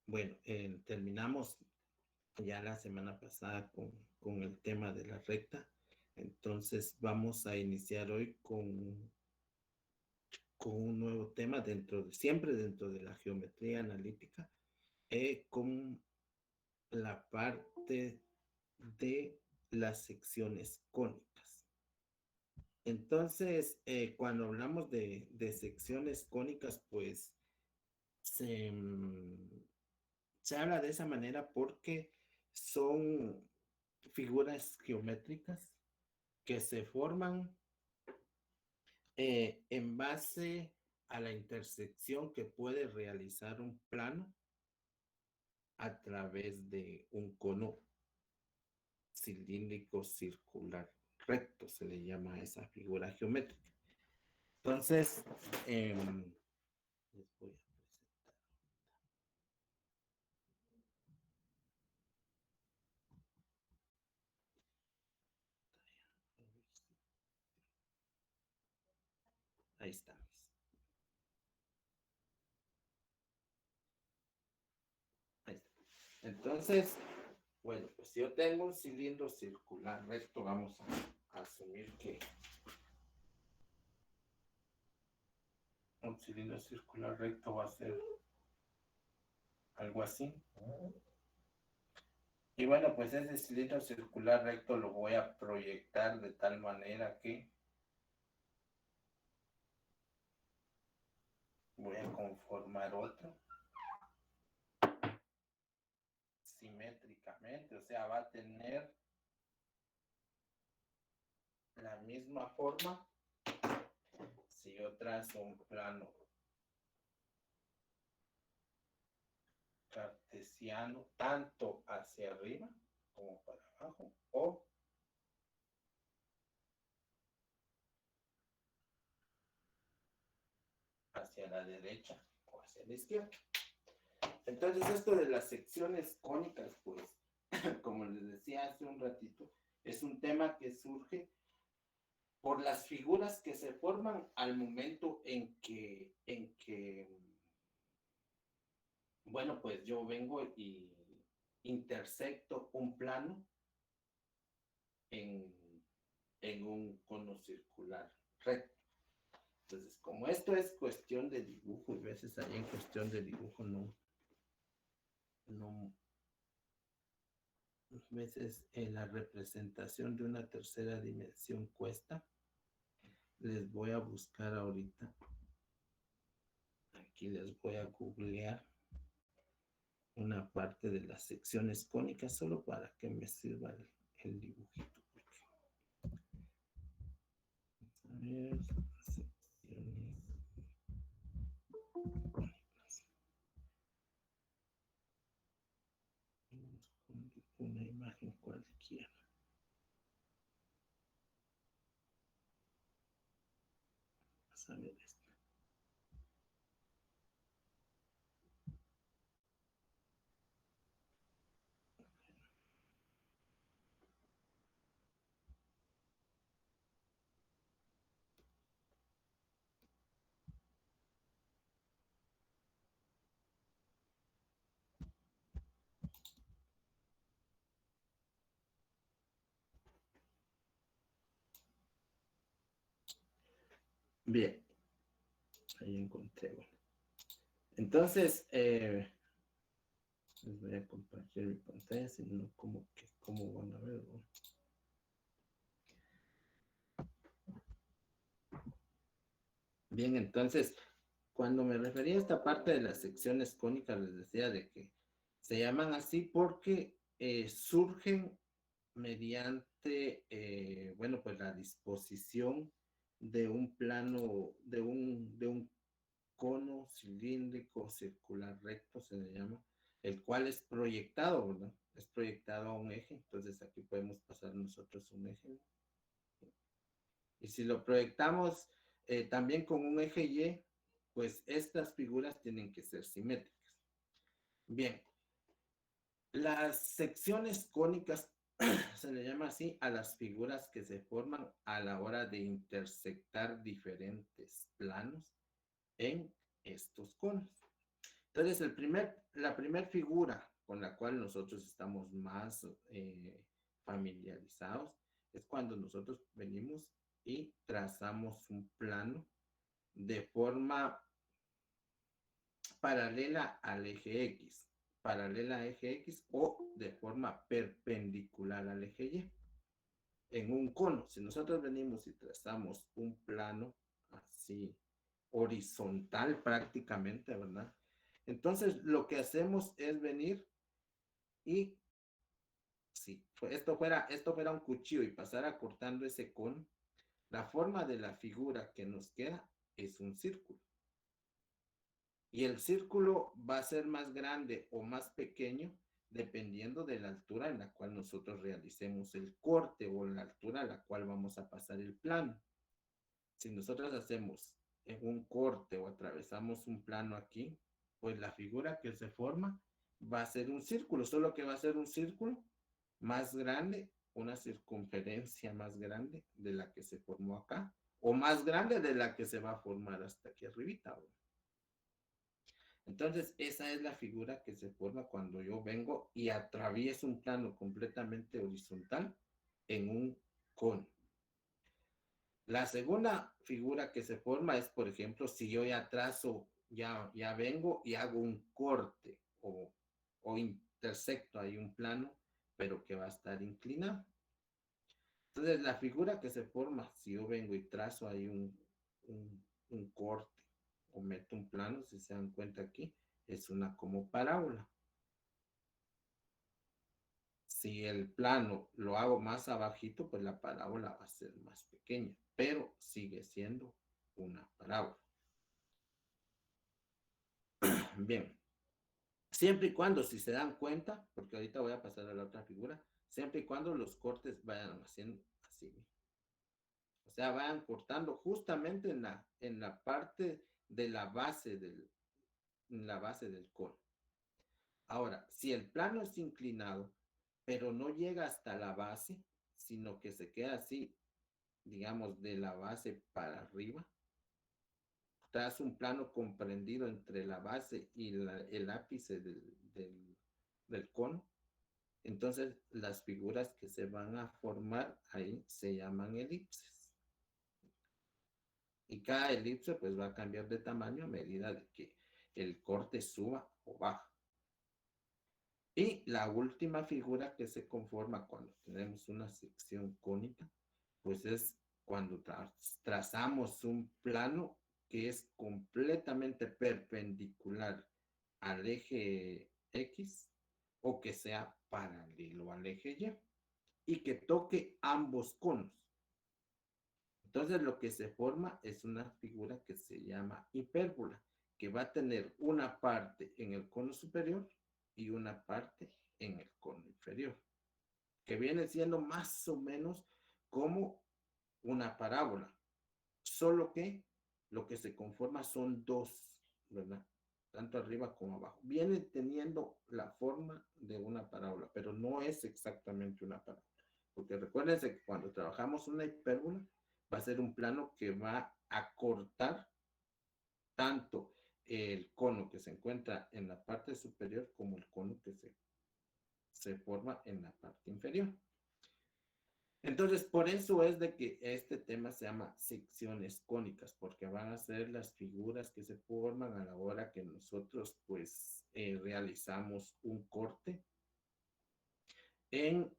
Bueno, terminamos ya la semana pasada con el tema de la recta. Entonces vamos a iniciar hoy con un nuevo tema siempre dentro de la geometría analítica, con la parte de las secciones cónicas. Entonces, cuando hablamos de secciones cónicas, pues se, se habla de esa manera porque son figuras geométricas que se forman en base a la intersección que puede realizar un plano a través de un cono cilíndrico circular recto, se le llama a esa figura geométrica. Entonces, les voy a presentar. Ahí estamos. Ahí está. Entonces, bueno, pues yo tengo un cilindro circular recto, vamos a asumir que un cilindro circular recto va a ser algo así. Y bueno, pues ese cilindro circular recto lo voy a proyectar de tal manera que voy a conformar otro simétricamente, o sea, va a tener la misma forma si yo trazo un plano cartesiano tanto hacia arriba como para abajo o hacia la derecha o hacia la izquierda. Entonces esto de las secciones cónicas, pues, como les decía hace un ratito, es un tema que surge por las figuras que se forman al momento bueno, pues yo vengo y intersecto un plano en, en un cono circular recto. Entonces, como esto es cuestión de dibujo, y a veces ahí en cuestión de dibujo no, a veces la representación de una tercera dimensión cuesta. Les voy a buscar ahorita, aquí les voy a googlear una parte de las secciones cónicas solo para que me sirva el dibujito. A ver, secciones cónicas. Una imagen cualquiera. Vamos a ver esto. Bien, ahí encontré uno. Entonces, les voy a compartir mi pantalla, si no, ¿cómo van a ver? Bien, entonces, cuando me refería a esta parte de las secciones cónicas, les decía de que se llaman así porque surgen mediante, bueno, pues la disposición de un plano, de un cono cilíndrico circular recto, se le llama, el cual es proyectado, ¿verdad? Es proyectado a un eje, entonces aquí podemos pasar nosotros un eje. Y si lo proyectamos también con un eje Y, pues estas figuras tienen que ser simétricas. Bien, las secciones cónicas se le llama así a las figuras que se forman a la hora de intersectar diferentes planos en estos conos. Entonces, la primera figura con la cual nosotros estamos más familiarizados es cuando nosotros venimos y trazamos un plano de forma paralela al eje X, paralela al eje X o de forma perpendicular al eje Y. En un cono, si nosotros venimos y trazamos un plano así horizontal prácticamente, ¿verdad? Entonces lo que hacemos es venir y si esto fuera un cuchillo y pasara cortando ese cono, la forma de la figura que nos queda es un círculo. Y el círculo va a ser más grande o más pequeño dependiendo de la altura en la cual nosotros realicemos el corte o la altura a la cual vamos a pasar el plano. Si nosotros hacemos un corte o atravesamos un plano aquí, pues la figura que se forma va a ser un círculo, solo que va a ser un círculo más grande, una circunferencia más grande de la que se formó acá, o más grande de la que se va a formar hasta aquí arribita. Entonces, esa es la figura que se forma cuando yo vengo y atravieso un plano completamente horizontal en un cono. La segunda figura que se forma es, por ejemplo, si yo ya trazo, ya vengo y hago un corte o intersecto ahí un plano, pero que va a estar inclinado. Entonces, la figura que se forma, si yo vengo y trazo ahí un corte o meto un plano, si se dan cuenta aquí, es una como parábola. Si el plano lo hago más abajito, pues la parábola va a ser más pequeña, pero sigue siendo una parábola. Bien, siempre y cuando, si se dan cuenta, porque ahorita voy a pasar a la otra figura, siempre y cuando los cortes vayan haciendo así. O sea, vayan cortando justamente en la parte de la base del cono. Ahora, si el plano es inclinado, pero no llega hasta la base, sino que se queda así, digamos, de la base para arriba, tras un plano comprendido entre la base y el ápice del cono, entonces las figuras que se van a formar ahí se llaman elipses. Y cada elipse pues va a cambiar de tamaño a medida de que el corte suba o baja. Y la última figura que se conforma cuando tenemos una sección cónica, pues es cuando trazamos un plano que es completamente perpendicular al eje X o que sea paralelo al eje Y que toque ambos conos. Entonces lo que se forma es una figura que se llama hipérbola, que va a tener una parte en el cono superior y una parte en el cono inferior, que viene siendo más o menos como una parábola, solo que lo que se conforma son dos, ¿verdad? Tanto arriba como abajo. Viene teniendo la forma de una parábola, pero no es exactamente una parábola. Porque recuérdense que cuando trabajamos una hipérbola, va a ser un plano que va a cortar tanto el cono que se encuentra en la parte superior como el cono que se forma en la parte inferior. Entonces, por eso es de que este tema se llama secciones cónicas, porque van a ser las figuras que se forman a la hora que nosotros, pues, realizamos un corte en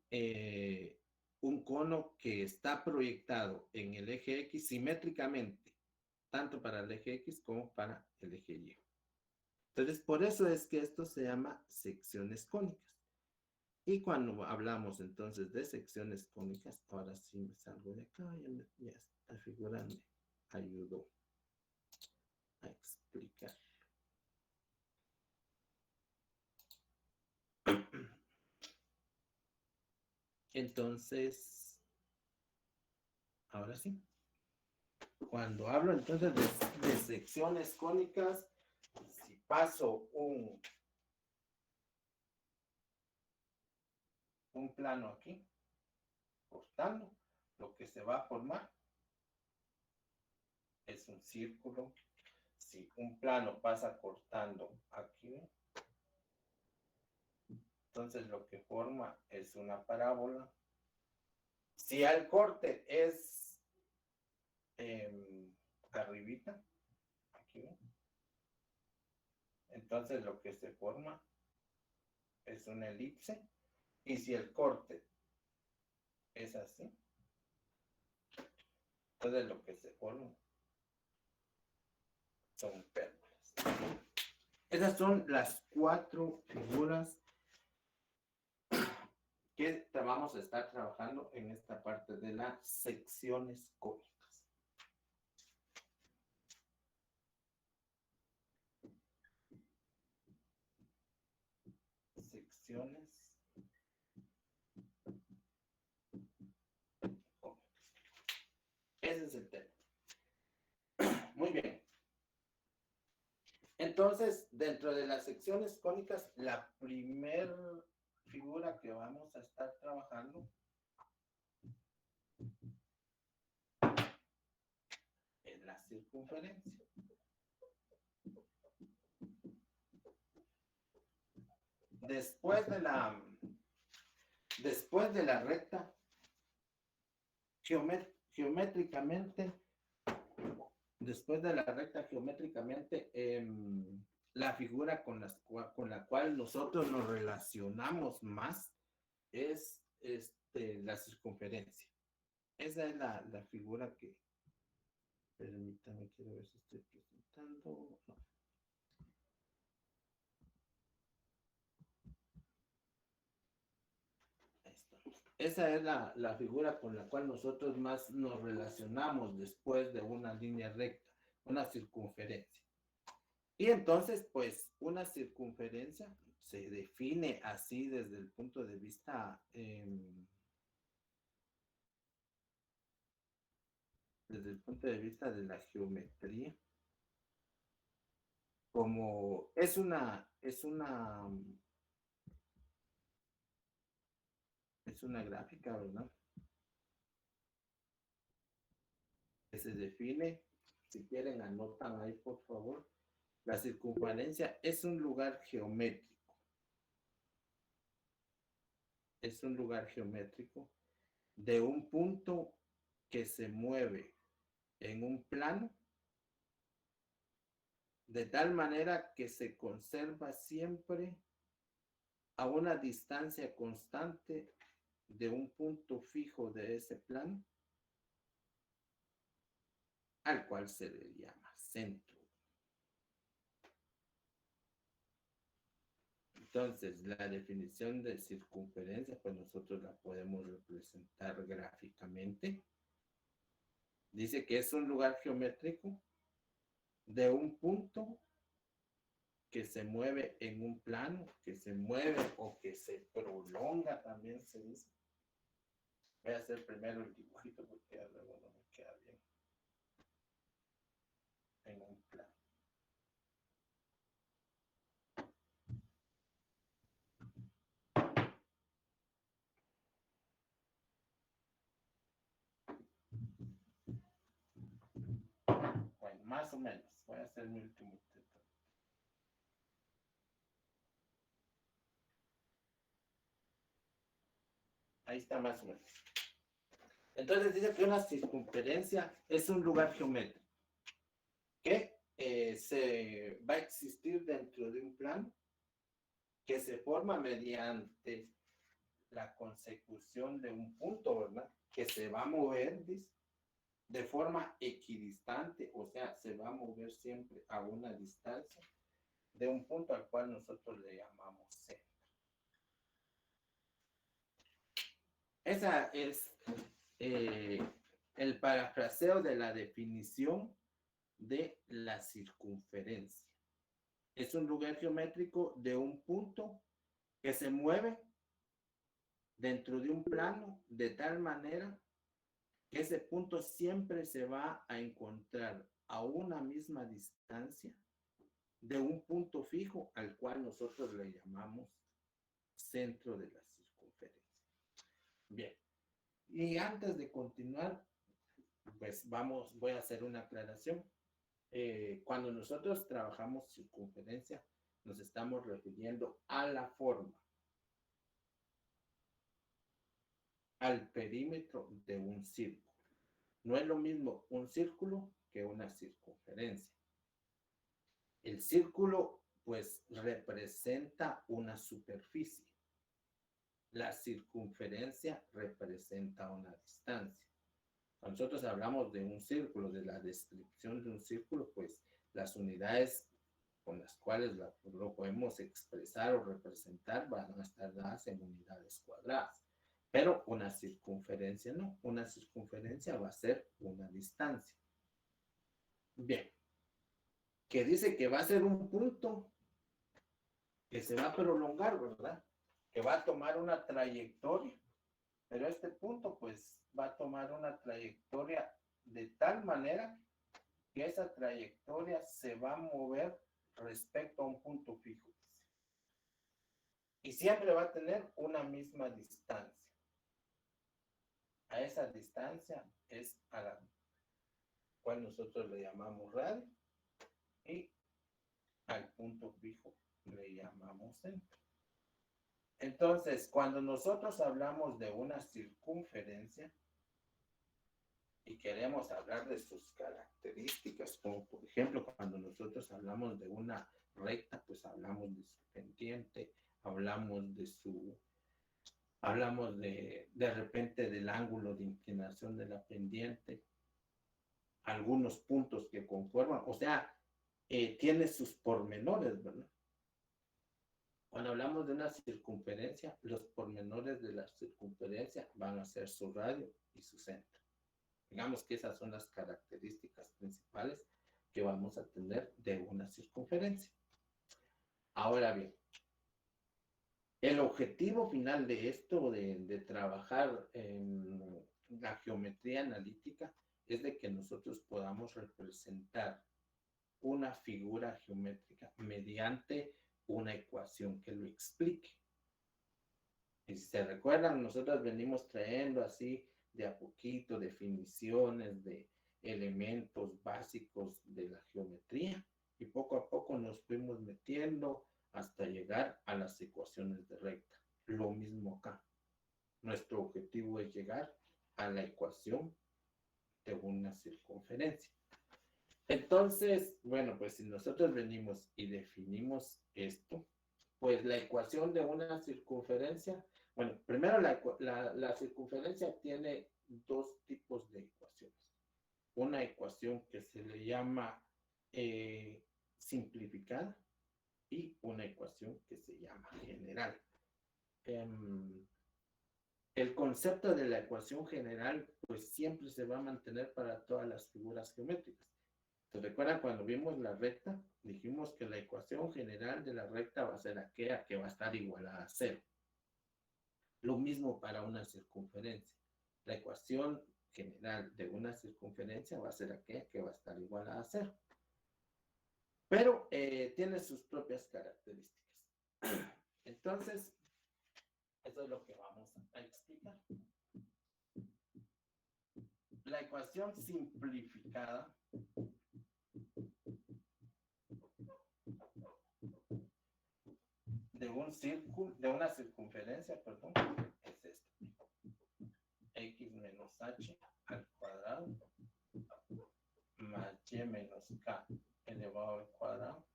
un cono que está proyectado en el eje X simétricamente, tanto para el eje X como para el eje Y. Entonces, por eso es que esto se llama secciones cónicas. Y cuando hablamos entonces de secciones cónicas, ahora sí me salgo de acá, ya esta figura me ayudó a explicar. Entonces, ahora sí. Cuando hablo entonces de secciones cónicas, si paso un plano aquí, cortando, lo que se va a formar es un círculo. Si un plano pasa cortando aquí, Entonces lo que forma es una parábola. Si el corte es arribita, aquí, entonces lo que se forma es una elipse. Y si el corte es así, entonces lo que se forma son pérgolas. Esas son las 4 figuras que vamos a estar trabajando en esta parte de las secciones cónicas. Secciones cónicas. Ese es el tema. Muy bien. Entonces, dentro de las secciones cónicas, la primera figura que vamos a estar trabajando es la circunferencia. Después de la recta, geométricamente, después de la recta geométricamente, la figura con la cual nosotros nos relacionamos más es la circunferencia. Esa es la figura que, permítame, quiero ver si estoy presentando. No. Esa es la figura con la cual nosotros más nos relacionamos después de una línea recta, una circunferencia. Y entonces, pues, una circunferencia se define así desde el punto de vista, de la geometría, como es una gráfica, ¿verdad? Que se define, si quieren anotan ahí por favor, la circunferencia es un lugar geométrico, de un punto que se mueve en un plano de tal manera que se conserva siempre a una distancia constante de un punto fijo de ese plano, al cual se le llama centro. Entonces, la definición de circunferencia, pues nosotros la podemos representar gráficamente. Dice que es un lugar geométrico de un punto que se mueve en un plano, que se mueve o que se prolonga, también se dice. Voy a hacer primero el dibujito porque luego no me queda bien. En un plano. Bueno, más o menos. Voy a hacer mi último intento. Ahí está más o menos. Entonces dice que una circunferencia es un lugar geométrico que se va a existir dentro de un plano que se forma mediante la consecución de un punto, ¿verdad? Que se va a mover, dice, de forma equidistante, o sea, se va a mover siempre a una distancia de un punto al cual nosotros le llamamos centro. Esa es el parafraseo de la definición de la circunferencia. Es un lugar geométrico de un punto que se mueve dentro de un plano de tal manera que ese punto siempre se va a encontrar a una misma distancia de un punto fijo al cual nosotros le llamamos centro de la circunferencia. Bien, y antes de continuar, pues voy a hacer una aclaración. Cuando nosotros trabajamos circunferencia, nos estamos refiriendo a la forma. al perímetro de un círculo. No es lo mismo un círculo que una circunferencia. El círculo, pues, representa una superficie. La circunferencia representa una distancia. Cuando nosotros hablamos de un círculo, de la descripción de un círculo, pues las unidades con las cuales lo podemos expresar o representar van a estar dadas en unidades cuadradas. Pero una circunferencia no. Una circunferencia va a ser una distancia. Bien. Que dice que va a ser un punto que se va a prolongar, ¿verdad? Que va a tomar una trayectoria, pero este punto pues va a tomar una trayectoria de tal manera que esa trayectoria se va a mover respecto a un punto fijo. Y siempre va a tener una misma distancia. A esa distancia es a la cual nosotros le llamamos radio y al punto fijo le llamamos centro. Entonces, cuando nosotros hablamos de una circunferencia y queremos hablar de sus características, como por ejemplo cuando nosotros hablamos de una recta, pues hablamos de su pendiente, hablamos de repente del ángulo de inclinación de la pendiente, algunos puntos que conforman, o sea, tiene sus pormenores, ¿verdad? Cuando hablamos de una circunferencia, los pormenores de la circunferencia van a ser su radio y su centro. Digamos que esas son las características principales que vamos a tener de una circunferencia. Ahora bien, el objetivo final de esto, de trabajar en la geometría analítica, es de que nosotros podamos representar una figura geométrica mediante una ecuación que lo explique. Y si se recuerdan, nosotros venimos trayendo así de a poquito definiciones de elementos básicos de la geometría y poco a poco nos fuimos metiendo hasta llegar a las ecuaciones de recta. Lo mismo acá. Nuestro objetivo es llegar a la ecuación de una circunferencia. Entonces, bueno, pues si nosotros venimos y definimos esto, pues la ecuación de una circunferencia, bueno, primero la circunferencia tiene dos tipos de ecuaciones. Una ecuación que se le llama simplificada y una ecuación que se llama general. El concepto de la ecuación general, pues siempre se va a mantener para todas las figuras geométricas. ¿Se recuerdan cuando vimos la recta? Dijimos que la ecuación general de la recta va a ser aquella que va a estar igualada a cero. Lo mismo para una circunferencia. La ecuación general de una circunferencia va a ser aquella que va a estar igualada a cero. Pero tiene sus propias características. Entonces, eso es lo que vamos a explicar. La ecuación simplificada de un círculo, de una circunferencia, perdón, es esta. X menos h al cuadrado más y menos k elevado al cuadrado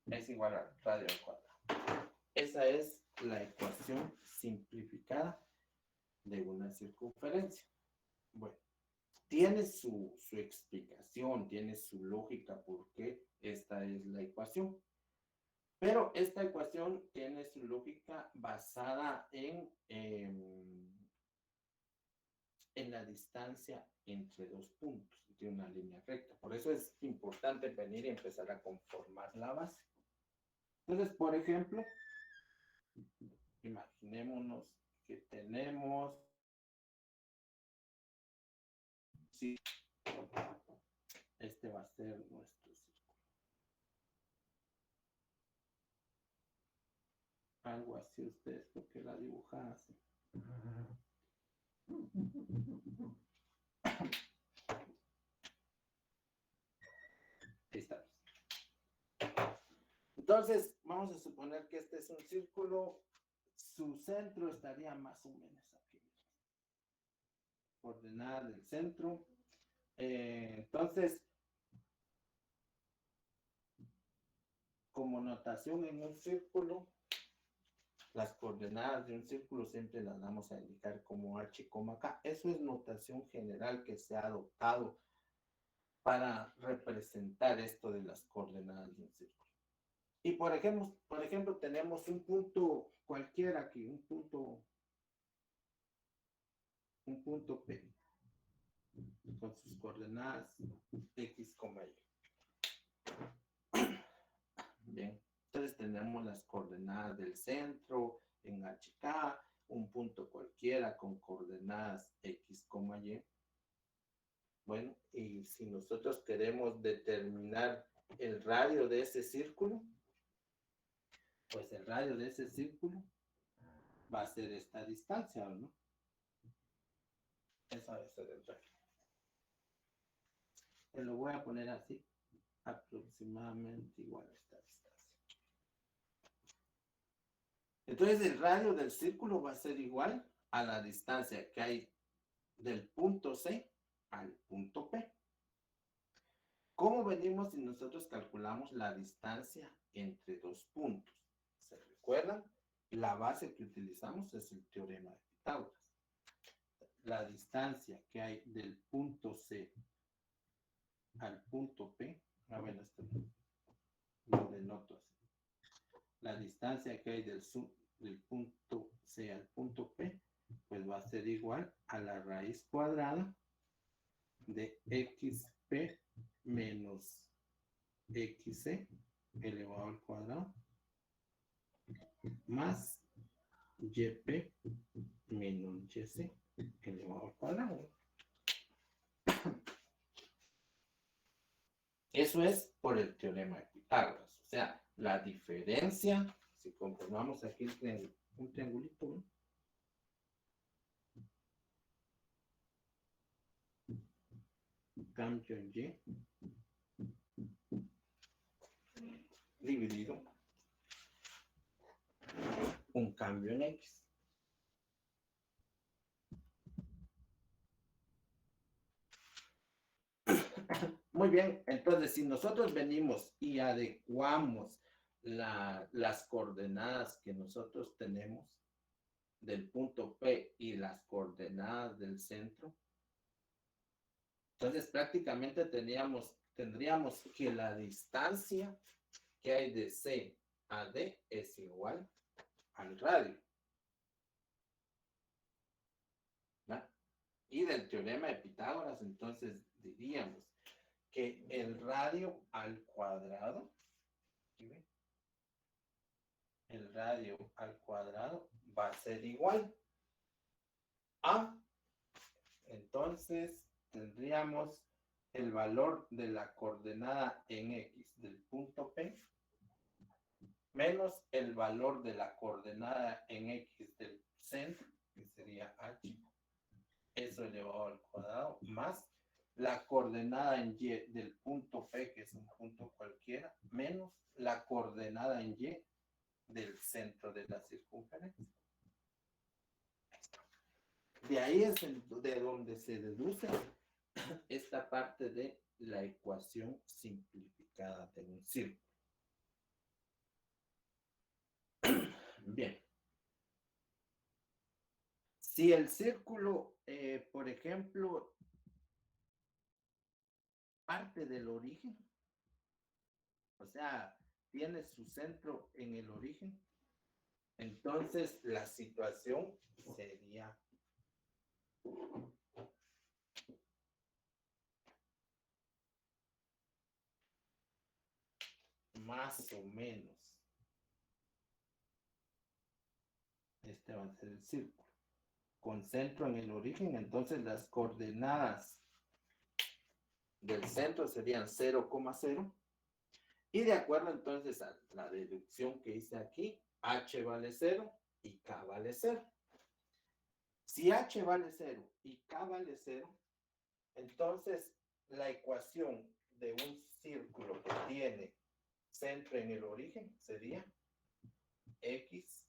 es igual al radio al cuadrado. Esa es la ecuación simplificada de una circunferencia. Bueno, tiene su explicación, tiene su lógica por qué esta es la ecuación. Pero esta ecuación tiene su lógica basada en la distancia entre dos puntos de una línea recta. Por eso es importante venir y empezar a conformar la base. Entonces, por ejemplo, imaginémonos que tenemos... Sí, este va a ser nuestro círculo. Algo así ustedes, porque la dibujan así. Ahí está. Entonces, vamos a suponer que este es un círculo su centro estaría más o menos aquí. Coordenada del centro. Entonces, como notación en un círculo, las coordenadas de un círculo siempre las vamos a indicar como H, K. Eso es notación general que se ha adoptado para representar esto de las coordenadas de un círculo. Y por ejemplo, tenemos un punto cualquiera aquí, un punto P, con sus coordenadas X, Y. Bien, entonces tenemos las coordenadas del centro en HK, un punto cualquiera con coordenadas X, Y. Bueno, y si nosotros queremos determinar el radio de ese círculo, pues el radio de ese círculo va a ser esta distancia, ¿no? Esa va a ser el radio. Te lo voy a poner así, aproximadamente igual a esta distancia. Entonces el radio del círculo va a ser igual a la distancia que hay del punto C al punto P. ¿Cómo venimos si nosotros calculamos la distancia entre dos puntos? ¿Se recuerdan? La base que utilizamos es el teorema de Pitágoras. La distancia que hay del punto C al punto P, bueno, esto lo denoto así. La distancia que hay del punto C al punto P, pues va a ser igual a la raíz cuadrada de XP menos XC elevado al cuadrado más YP menos YC elevado al cuadrado. Eso es por el teorema de Pitágoras. O sea, la diferencia, si comprobamos aquí un triangulito, ¿no? Cambio en Y dividido un cambio en X. Muy bien, entonces si nosotros venimos y adecuamos las coordenadas que nosotros tenemos del punto P y las coordenadas del centro, entonces prácticamente tendríamos que la distancia que hay de C a D es igual al radio. ¿Va? Y del teorema de Pitágoras, entonces diríamos que el radio al cuadrado, el radio al cuadrado va a ser igual a, entonces tendríamos el valor de la coordenada en X del punto P menos el valor de la coordenada en X del centro, que sería H, eso elevado al cuadrado, más la coordenada en Y del punto P, que es un punto cualquiera, menos la coordenada en Y del centro de la circunferencia. De ahí es de donde se deduce esta parte de la ecuación simplificada de un círculo. Bien. Si el círculo, por ejemplo, parte del origen, o sea, tiene su centro en el origen, entonces la situación sería más o menos. Este va a ser el círculo. Con centro en el origen, entonces las coordenadas del centro serían 0,0. Y de acuerdo entonces a la deducción que hice aquí, H vale 0 y K vale 0. Si H vale 0 y K vale 0, entonces la ecuación de un círculo que tiene centro en el origen sería X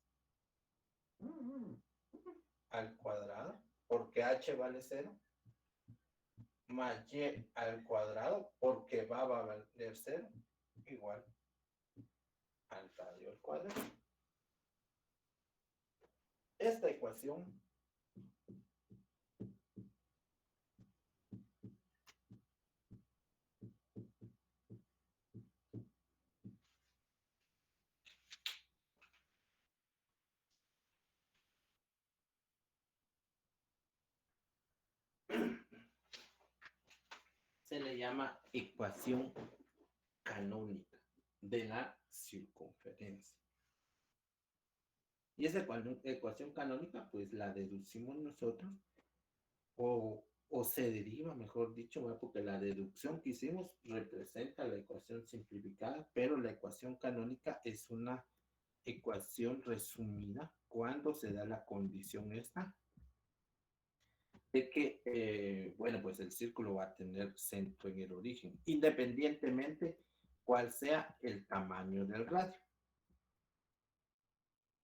al cuadrado, porque h vale 0, más y al cuadrado, porque va a valer 0, igual al radio al cuadrado. Esta ecuación se le llama ecuación canónica de la circunferencia. Y esa ecuación canónica, pues la deducimos nosotros, o se deriva, mejor dicho, ¿verdad? Porque la deducción que hicimos representa la ecuación simplificada, pero la ecuación canónica es una ecuación resumida cuando se da la condición esta de que, bueno, pues el círculo va a tener centro en el origen, independientemente cuál sea el tamaño del radio.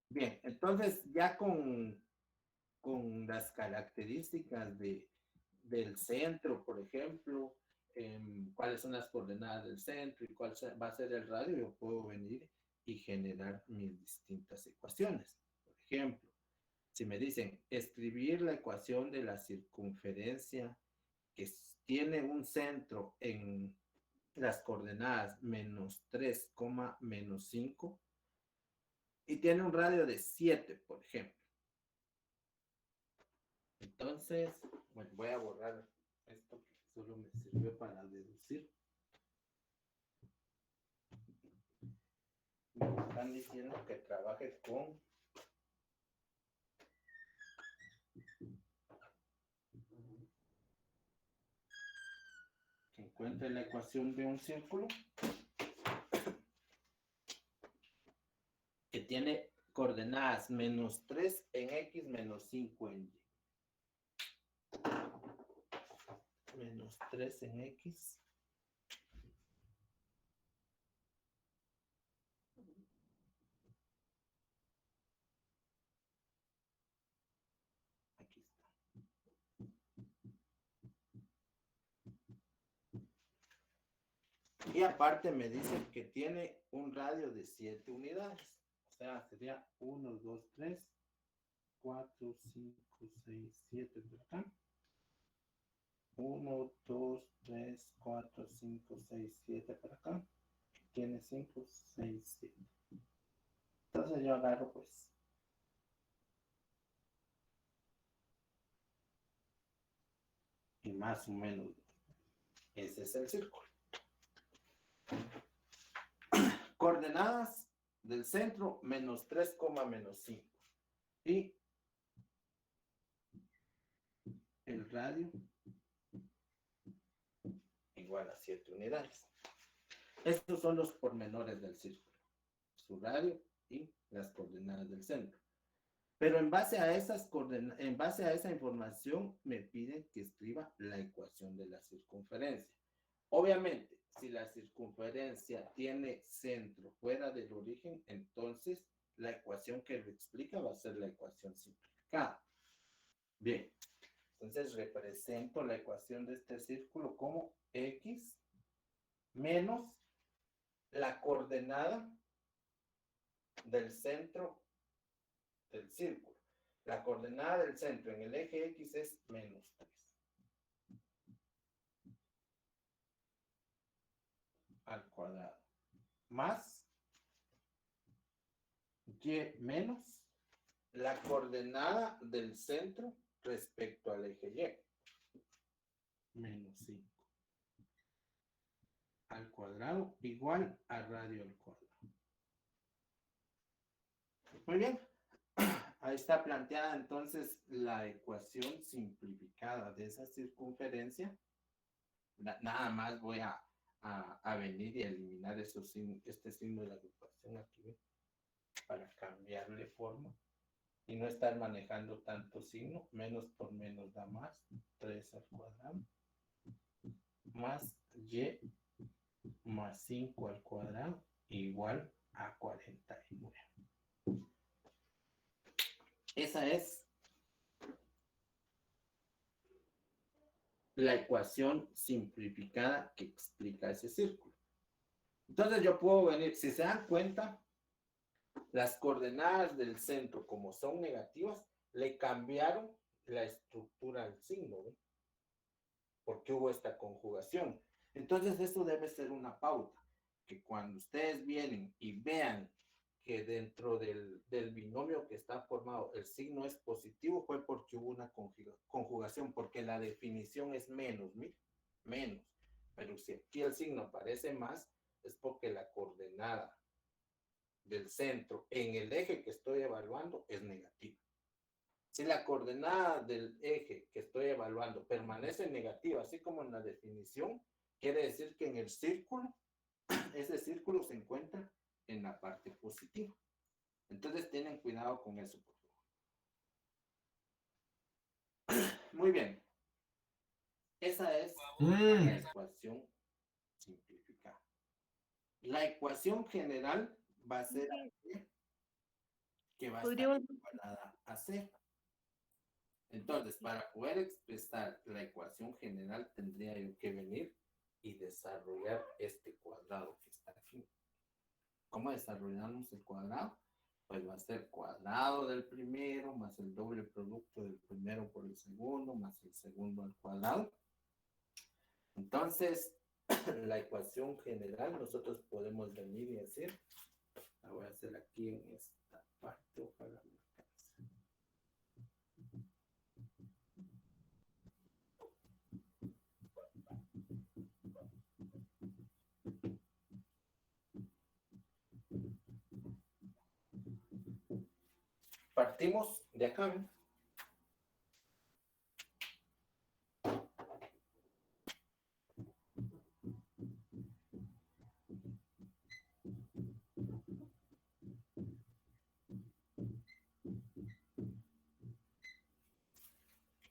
Bien, entonces ya con las características del centro, por ejemplo, cuáles son las coordenadas del centro y cuál va a ser el radio, yo puedo venir y generar mis distintas ecuaciones. Por ejemplo, si me dicen escribir la ecuación de la circunferencia que tiene un centro en las coordenadas -3, -5 y tiene un radio de 7, por ejemplo. Entonces, bueno, voy a borrar esto que solo me sirvió para deducir. Me están diciendo que trabaje con que encuentre la ecuación de un círculo que tiene coordenadas -3 en X, -5 en Y. -3 en X. Aquí está. Y aparte me dicen que tiene un radio de 7 unidades. O sea, sería 1, 2, 3, 4, 5, 6, 7 por acá. 1, 2, 3, 4, 5, 6, 7 por acá. Tiene 5, 6, 7. Entonces yo agarro pues y más o menos ese es el círculo. Coordenadas del centro -3, -5. Y el radio igual a 7 unidades. Estos son los pormenores del círculo, su radio y las coordenadas del centro. Pero en base a en base a esa información me piden que escriba la ecuación de la circunferencia. Obviamente, si la circunferencia tiene centro fuera del origen, entonces la ecuación que lo explica va a ser la ecuación simplificada. Bien, entonces represento la ecuación de este círculo como x menos la coordenada del centro del círculo. La coordenada del centro en el eje X es -3. Al cuadrado. Más y menos la coordenada del centro respecto al eje Y. -5. Al cuadrado igual a radio al cuadrado. Muy bien. Ahí está planteada entonces la ecuación simplificada de esa circunferencia. Nada más voy a venir y eliminar este signo de la agrupación aquí para cambiarle forma y no estar manejando tanto signo. Menos por menos da más, 3 al cuadrado, más y más 5 al cuadrado igual a 49. Esa es la ecuación simplificada que explica ese círculo. Entonces yo puedo venir, si se dan cuenta, las coordenadas del centro, como son negativas, le cambiaron la estructura al signo, ¿ve? Porque hubo esta conjugación. Entonces eso debe ser una pauta, que cuando ustedes vienen y vean que dentro del binomio que está formado el signo es positivo, fue porque hubo una conjugación, porque la definición es menos, ¿sí? Menos. Pero si aquí el signo aparece más, es porque la coordenada del centro en el eje que estoy evaluando es negativa. Si la coordenada del eje que estoy evaluando permanece negativa, así como en la definición, quiere decir que en el círculo, ese círculo se encuentra en la parte positiva. Entonces tienen cuidado con eso, por favor. Muy bien. Esa es la ecuación simplificada. La ecuación general va a ser que va a estar igualada a C. Entonces, para poder expresar la ecuación general, tendría yo que venir y desarrollar este cuadrado que está aquí. ¿Cómo desarrollamos el cuadrado? Pues va a ser cuadrado del primero más el doble producto del primero por el segundo más el segundo al cuadrado. Entonces, la ecuación general nosotros podemos venir y decir, la voy a hacer aquí en esta parte, ojalá me alcance. Partimos de acá, ¿eh?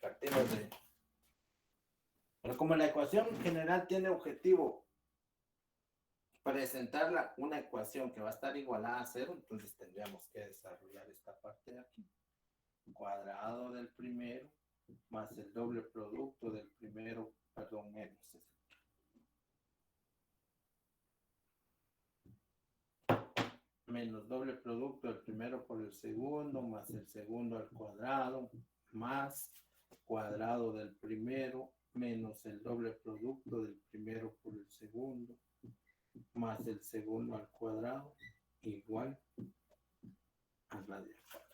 Partimos de... Pero como la ecuación general tiene objetivo presentarla una ecuación que va a estar igualada a cero, entonces tendríamos que desarrollar esta parte de aquí. Cuadrado del primero más el doble producto del primero, perdón, menos. Menos doble producto del primero por el segundo, más el segundo al cuadrado, más cuadrado del primero, menos el doble producto del primero por el segundo, más el segundo al cuadrado, igual a la de acá.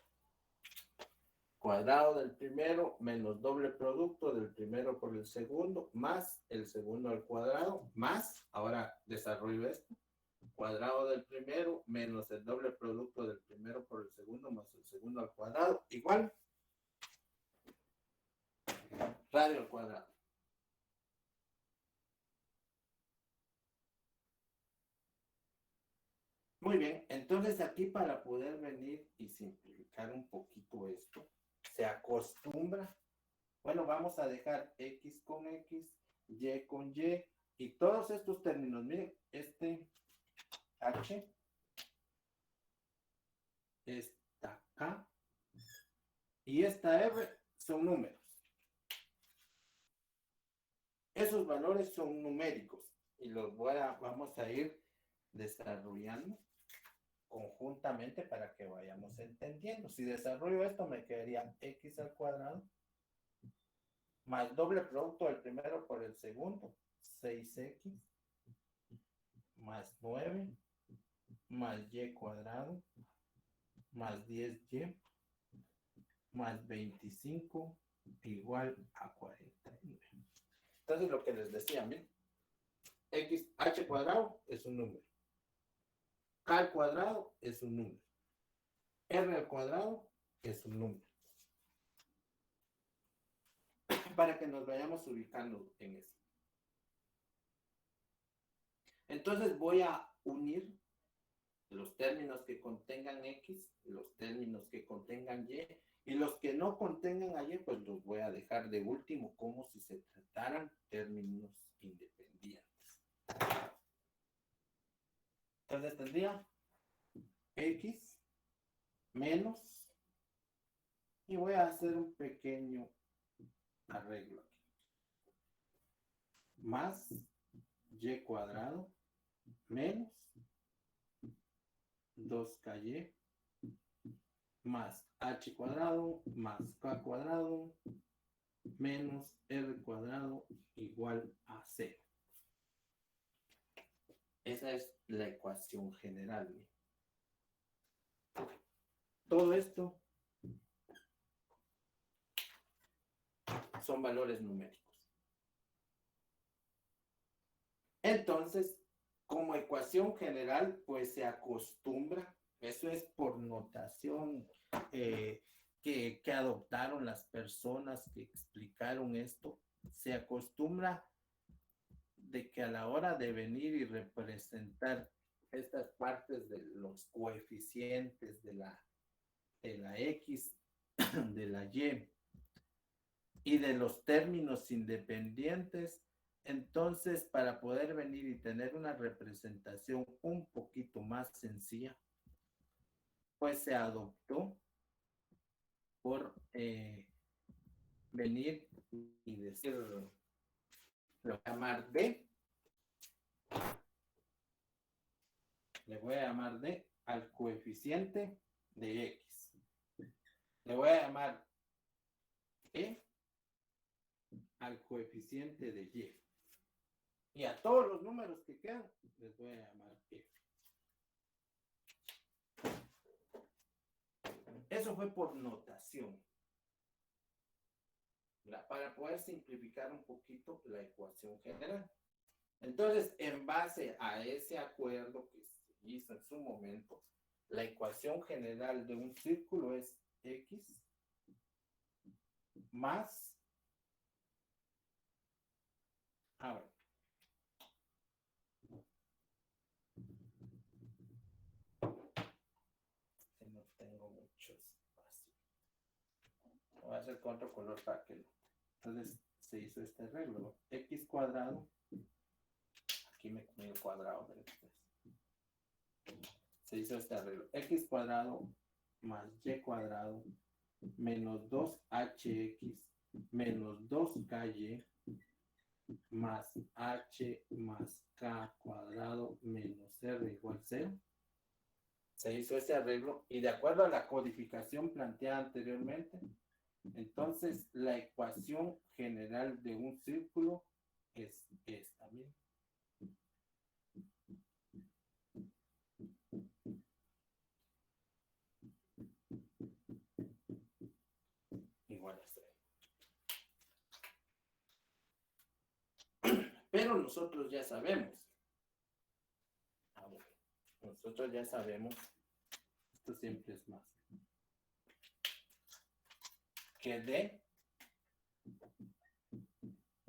Cuadrado del primero menos doble producto del primero por el segundo, más el segundo al cuadrado, más, ahora desarrollo esto, cuadrado del primero menos el doble producto del primero por el segundo más el segundo al cuadrado, igual radio al cuadrado. Muy bien, entonces aquí para poder venir y simplificar un poquito esto, se acostumbra, bueno, vamos a dejar X con X, Y con Y, y todos estos términos, miren, este H, esta K y esta R son números. Esos valores son numéricos y los vamos a ir desarrollando conjuntamente para que vayamos entendiendo. Si desarrollo esto, me quedaría X al cuadrado más doble producto del primero por el segundo, 6X más 9 más Y cuadrado más 10Y más 25 igual a 49. Entonces lo que les decía, miren, X, H cuadrado es un número, K al cuadrado es un número, R al cuadrado es un número. Para que nos vayamos ubicando en eso. Entonces voy a unir los términos que contengan X, los términos que contengan Y, y los que no contengan a Y, pues los voy a dejar de último, como si se trataran términos independientes. Entonces tendría X menos Y voy a hacer un pequeño arreglo aquí. Más y cuadrado menos 2ky más h cuadrado más k cuadrado menos r cuadrado igual a 0. Esa es la ecuación general. Todo esto son valores numéricos. Entonces, como ecuación general, pues se acostumbra, eso es por notación que adoptaron las personas que explicaron esto, se acostumbra de que a la hora de venir y representar estas partes de los coeficientes de la X, de la y de los términos independientes, entonces para poder venir y tener una representación un poquito más sencilla, pues se adoptó por venir y decir, lo voy a llamar D, le voy a llamar D al coeficiente de X. Le voy a llamar E al coeficiente de Y. Y a todos los números que quedan, les voy a llamar F. Eso fue por notación. Para poder simplificar un poquito la ecuación general. Entonces, en base a ese acuerdo que se hizo en su momento, la ecuación general de un círculo es X más, a ver, no tengo mucho espacio. Voy a hacer con otro color para que no. Entonces, se hizo este arreglo. X cuadrado, aquí me comí el cuadrado, se hizo este arreglo. X cuadrado más Y cuadrado menos 2hx menos 2ky más h más k cuadrado menos r igual 0. Se hizo este arreglo y de acuerdo a la codificación planteada anteriormente, entonces la ecuación general de un círculo es esta misma. Igual a 0. Pero nosotros ya sabemos. Nosotros ya sabemos, esto siempre es más, que D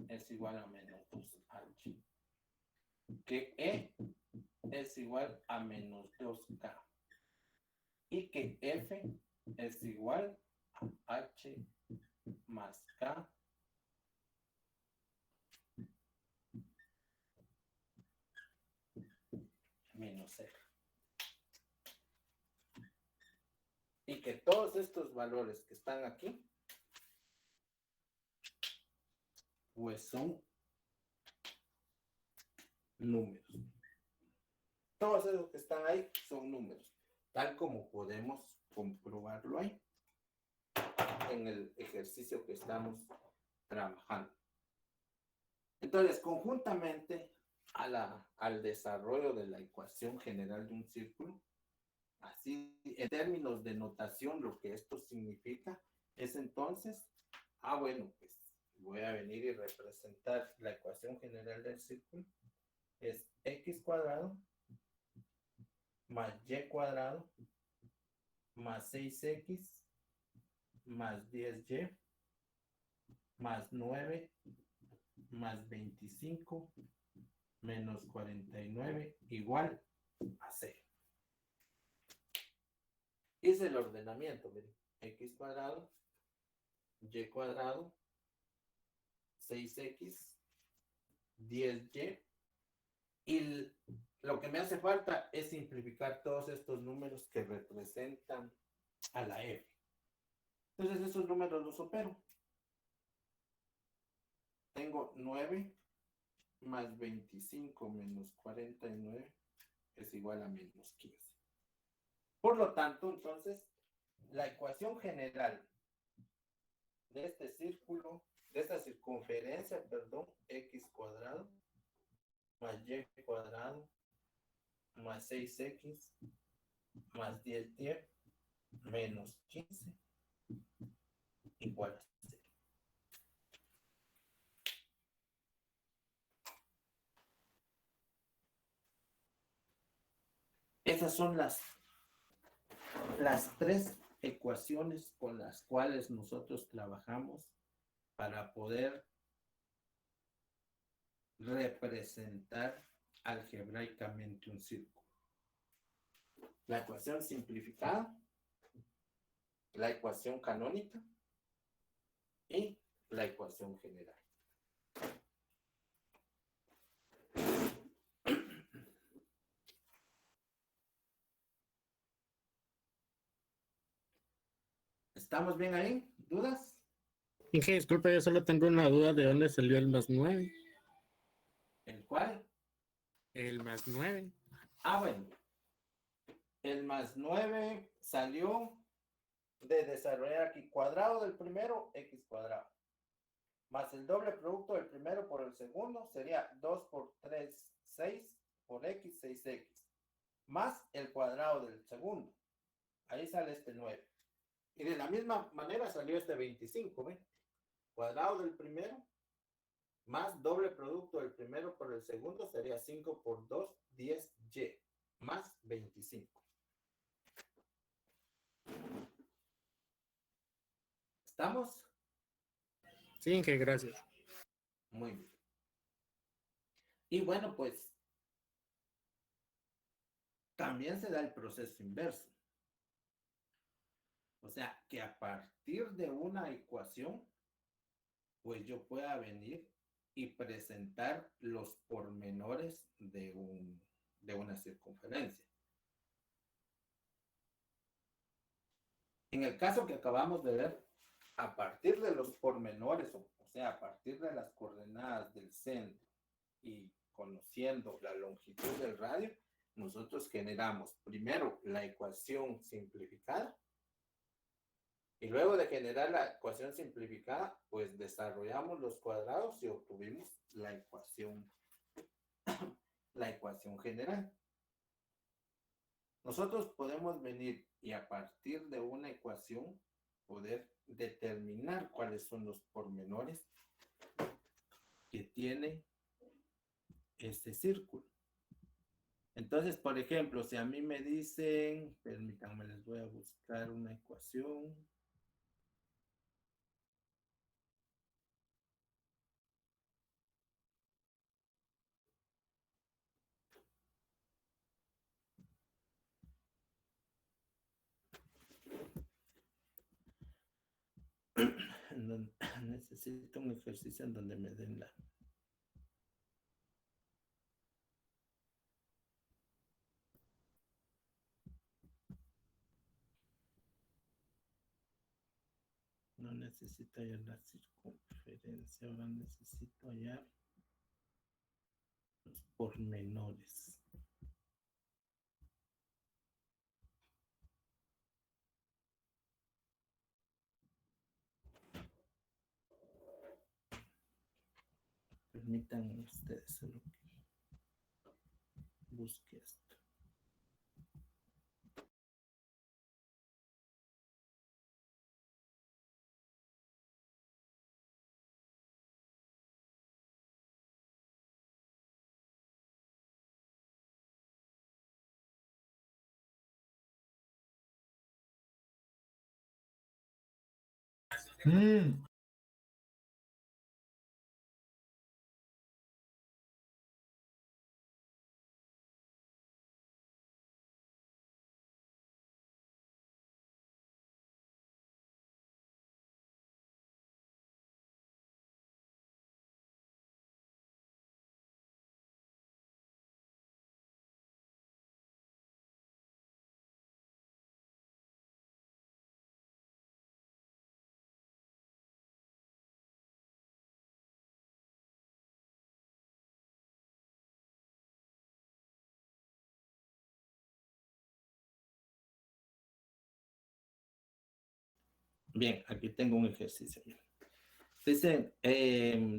es igual a menos 2H, que E es igual a menos 2K y que F es igual a H más K menos R. Y que todos estos valores que están aquí, pues son números. Todos esos que están ahí son números, tal como podemos comprobarlo ahí en el ejercicio que estamos trabajando. Entonces, conjuntamente al desarrollo de la ecuación general de un círculo, así en términos de notación, lo que esto significa es entonces, bueno, pues voy a venir y representar la ecuación general del círculo, es x cuadrado más y cuadrado más 6x más 10y más 9 más 25 menos 49 igual a 0. Hice el ordenamiento, miren, x cuadrado, y cuadrado, 6x, 10y, y lo que me hace falta es simplificar todos estos números que representan a la f. Entonces esos números los opero. Tengo 9 más 25 menos 49 es igual a menos 15. Por lo tanto, entonces, la ecuación general de este círculo, de esta circunferencia, perdón, x cuadrado más y cuadrado más 6x más 10y menos 15 igual a 0. Esas son las tres ecuaciones con las cuales nosotros trabajamos para poder representar algebraicamente un círculo. La ecuación simplificada, la ecuación canónica y la ecuación general. ¿Estamos bien ahí? ¿Dudas? Inge, disculpa, yo solo tengo una duda de dónde salió el más 9. ¿El cuál? El más 9. Bueno. El más 9 salió de desarrollar aquí cuadrado del primero, x cuadrado. Más el doble producto del primero por el segundo sería 2 por 3, 6 por x, 6x. Más el cuadrado del segundo. Ahí sale este 9. Y de la misma manera salió este 25, ¿ve? Cuadrado del primero más doble producto del primero por el segundo sería 5 por 2, 10y, más 25. ¿Estamos? Sí, Inge, gracias. Muy bien. Y bueno, pues también se da el proceso inverso. O sea, que a partir de una ecuación, pues yo pueda venir y presentar los pormenores de una circunferencia. En el caso que acabamos de ver, a partir de los pormenores, o sea, a partir de las coordenadas del centro y conociendo la longitud del radio, nosotros generamos primero la ecuación simplificada y luego de generar la ecuación simplificada, pues desarrollamos los cuadrados y obtuvimos la ecuación general. Nosotros podemos venir y a partir de una ecuación poder determinar cuáles son los pormenores que tiene este círculo. Entonces, por ejemplo, si a mí me dicen, permítanme, les voy a buscar una ecuación. Necesito un ejercicio en donde me den la... No necesito hallar la circunferencia, ahora necesito hallar los pormenores. Permitan ustedes solo que busque esto. Bien, aquí tengo un ejercicio. Dice,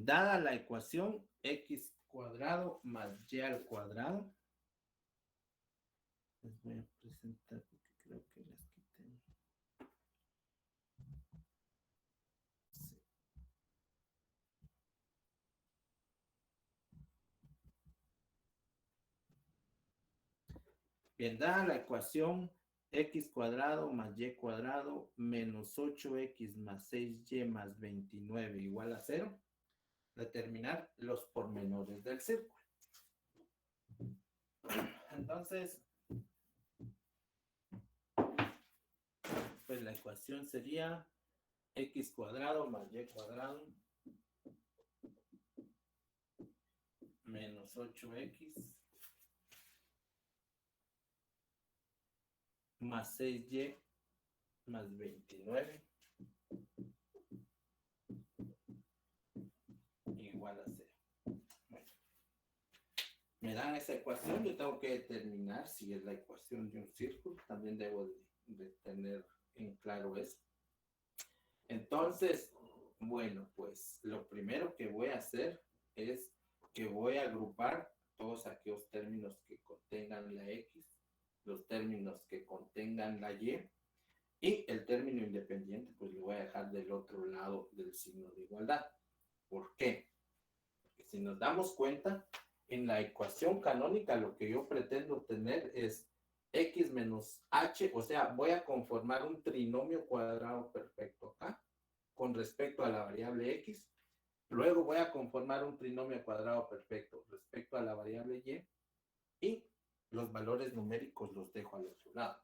dada la ecuación x cuadrado más y al cuadrado, les voy a presentar porque creo que las quité. Sí. Bien, dada la ecuación x cuadrado más y cuadrado menos 8x más 6y más 29 igual a 0, determinar los pormenores del círculo. Entonces, pues la ecuación sería x cuadrado más y cuadrado menos 8x más 6y más 29 igual a 0. Bueno, me dan esa ecuación, yo tengo que determinar si es la ecuación de un círculo, también debo de tener en claro eso. Entonces, bueno, pues lo primero que voy a hacer es que voy a agrupar todos aquellos términos que contengan la x, los términos que contengan la y, y el término independiente, pues lo voy a dejar del otro lado del signo de igualdad. ¿Por qué? Porque si nos damos cuenta, en la ecuación canónica lo que yo pretendo tener es x menos h, o sea, voy a conformar un trinomio cuadrado perfecto acá con respecto a la variable x. Luego voy a conformar un trinomio cuadrado perfecto respecto a la variable y los valores numéricos los dejo al otro lado.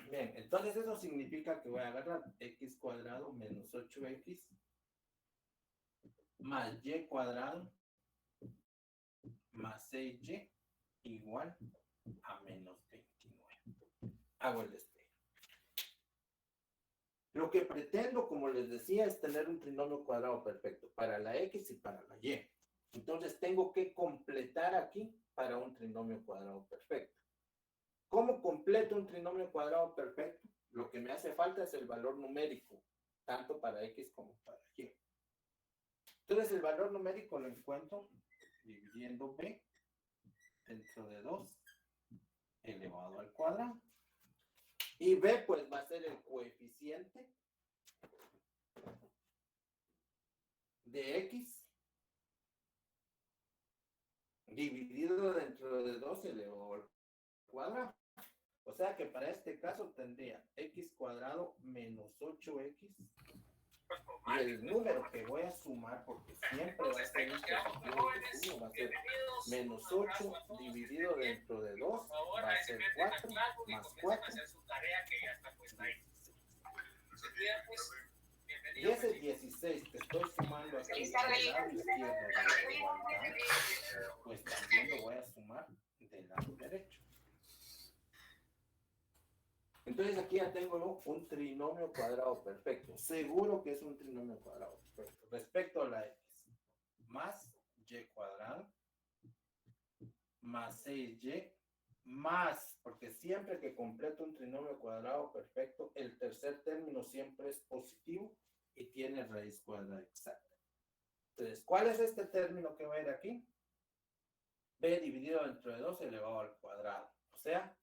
Bien, entonces eso significa que voy a agarrar x cuadrado menos 8x más y cuadrado más 6y igual a menos 29. Hago el despegue. Lo que pretendo, como les decía, es tener un trinomio cuadrado perfecto para la x y para la y. Entonces tengo que completar aquí para un trinomio cuadrado perfecto. ¿Cómo completo un trinomio cuadrado perfecto? Lo que me hace falta es el valor numérico, tanto para x como para y. Entonces el valor numérico lo encuentro dividiendo b dentro de 2 elevado al cuadrado. Y b pues va a ser el coeficiente de x dividido dentro de 2 elevado al cuadrado. O sea que para este caso tendría x cuadrado menos 8x y el número que voy a sumar, porque siempre va a ser un positivo que sumo, va a ser menos 8 dividido dentro de 2, va a ser 4 más 4. Y ese 16 que estoy sumando aquí del lado izquierdo de la igualdad, pues también lo voy a sumar del lado derecho. Entonces aquí ya tengo un trinomio cuadrado perfecto. Seguro que es un trinomio cuadrado perfecto. Respecto a la x, más y cuadrado, más 6y, más, porque siempre que completo un trinomio cuadrado perfecto, el tercer término siempre es positivo y tiene raíz cuadrada exacta. Entonces, ¿cuál es este término que va a ir aquí? B dividido dentro de 2 elevado al cuadrado. O sea,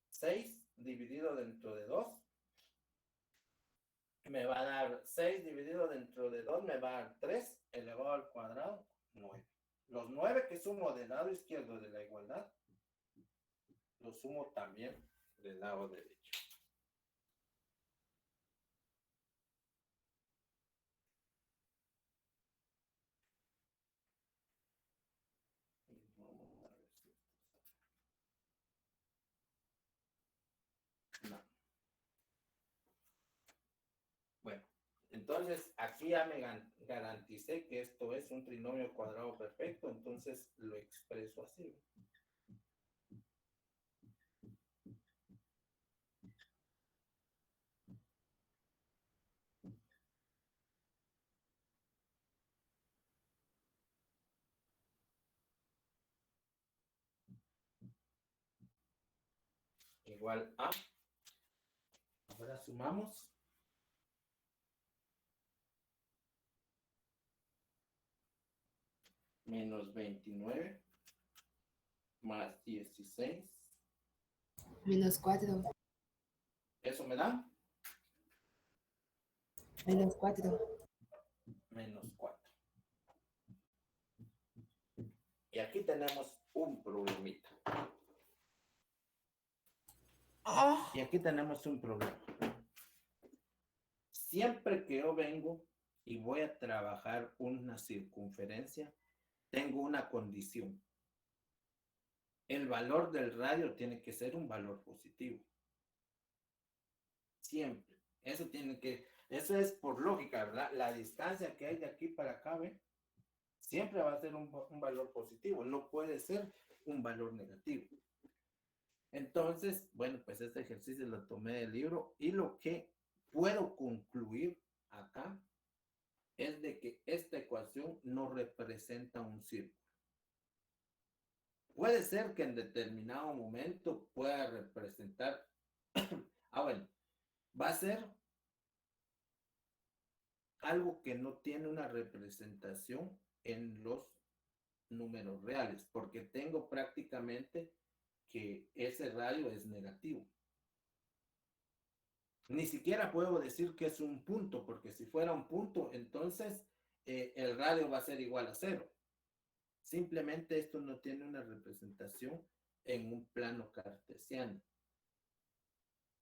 6 dividido dentro de 2 me va a dar 6 dividido dentro de 2 me va a dar 3 elevado al cuadrado, 9. Los 9 que sumo del lado izquierdo de la igualdad, los sumo también del lado derecho. No. Bueno, entonces aquí ya me garanticé que esto es un trinomio cuadrado perfecto, entonces lo expreso así. Igual a Ahora sumamos. Menos 29 más 16. Menos 4. ¿Eso me da? Menos 4. Menos 4. Y aquí tenemos un problemita. Y aquí tenemos un problema. Siempre que yo vengo y voy a trabajar una circunferencia, tengo una condición. El valor del radio tiene que ser un valor positivo. Siempre. Eso es por lógica, ¿verdad? La distancia que hay de aquí para acá, ¿ve? Siempre va a ser un valor positivo, no puede ser un valor negativo. Entonces, bueno, pues este ejercicio lo tomé del libro y lo que puedo concluir acá es de que esta ecuación no representa un círculo. Puede ser que en determinado momento pueda representar, bueno, va a ser algo que no tiene una representación en los números reales, porque tengo prácticamente que ese radio es negativo. Ni siquiera puedo decir que es un punto, porque si fuera un punto, entonces el radio va a ser igual a 0. Simplemente esto no tiene una representación en un plano cartesiano.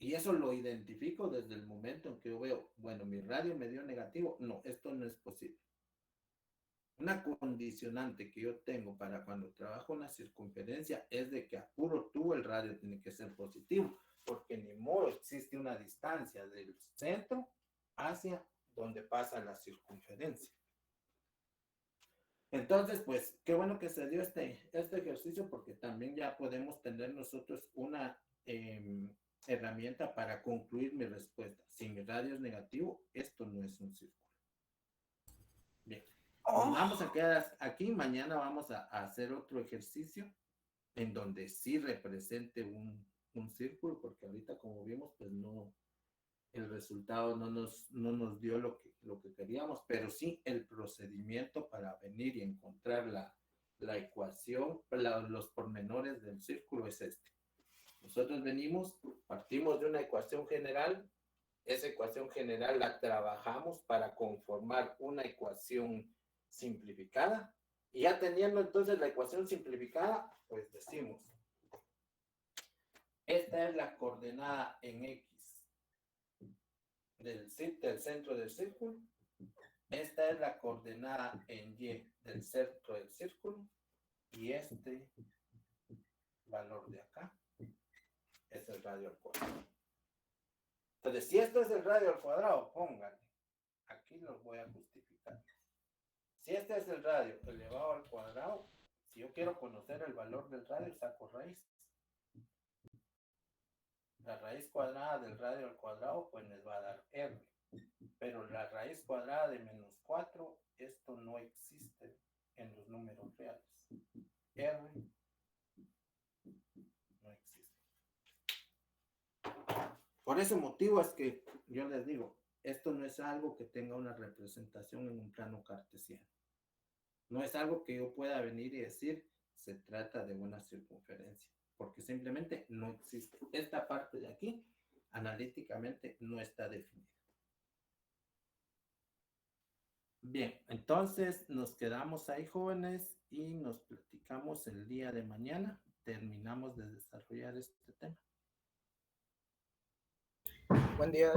Y eso lo identifico desde el momento en que yo veo, bueno, mi radio me dio negativo. No, esto no es posible. Una condicionante que yo tengo para cuando trabajo una circunferencia es de que a puro tubo el radio tiene que ser positivo, porque ni modo existe una distancia del centro hacia donde pasa la circunferencia. Entonces, pues, qué bueno que se dio este ejercicio, porque también ya podemos tener nosotros una herramienta para concluir mi respuesta. Si mi radio es negativo, esto no es un círculo. Bien. Nos vamos a quedar aquí. Mañana vamos a hacer otro ejercicio en donde sí represente un círculo, porque ahorita, como vimos, pues no, el resultado no nos dio lo que queríamos, pero sí el procedimiento para venir y encontrar la ecuación, los pormenores del círculo es este. Nosotros partimos de una ecuación general. Esa ecuación general la trabajamos para conformar una ecuación simplificada, y ya teniendo entonces la ecuación simplificada, pues decimos, esta es la coordenada en X del centro del círculo, esta es la coordenada en Y del centro del círculo, y este valor de acá es el radio al cuadrado. Entonces, si esto es el radio al cuadrado, pónganle, aquí los voy a justificar. Si este es el radio elevado al cuadrado, si yo quiero conocer el valor del radio, saco raíz. La raíz cuadrada del radio al cuadrado, pues les va a dar R. Pero la raíz cuadrada de menos 4, esto no existe en los números reales. R no existe. Por ese motivo es que yo les digo, esto no es algo que tenga una representación en un plano cartesiano. No es algo que yo pueda venir y decir, se trata de una circunferencia, porque simplemente no existe. Esta parte de aquí, analíticamente, no está definida. Bien, entonces nos quedamos ahí, jóvenes, y nos platicamos el día de mañana. Terminamos de desarrollar este tema. Buen día.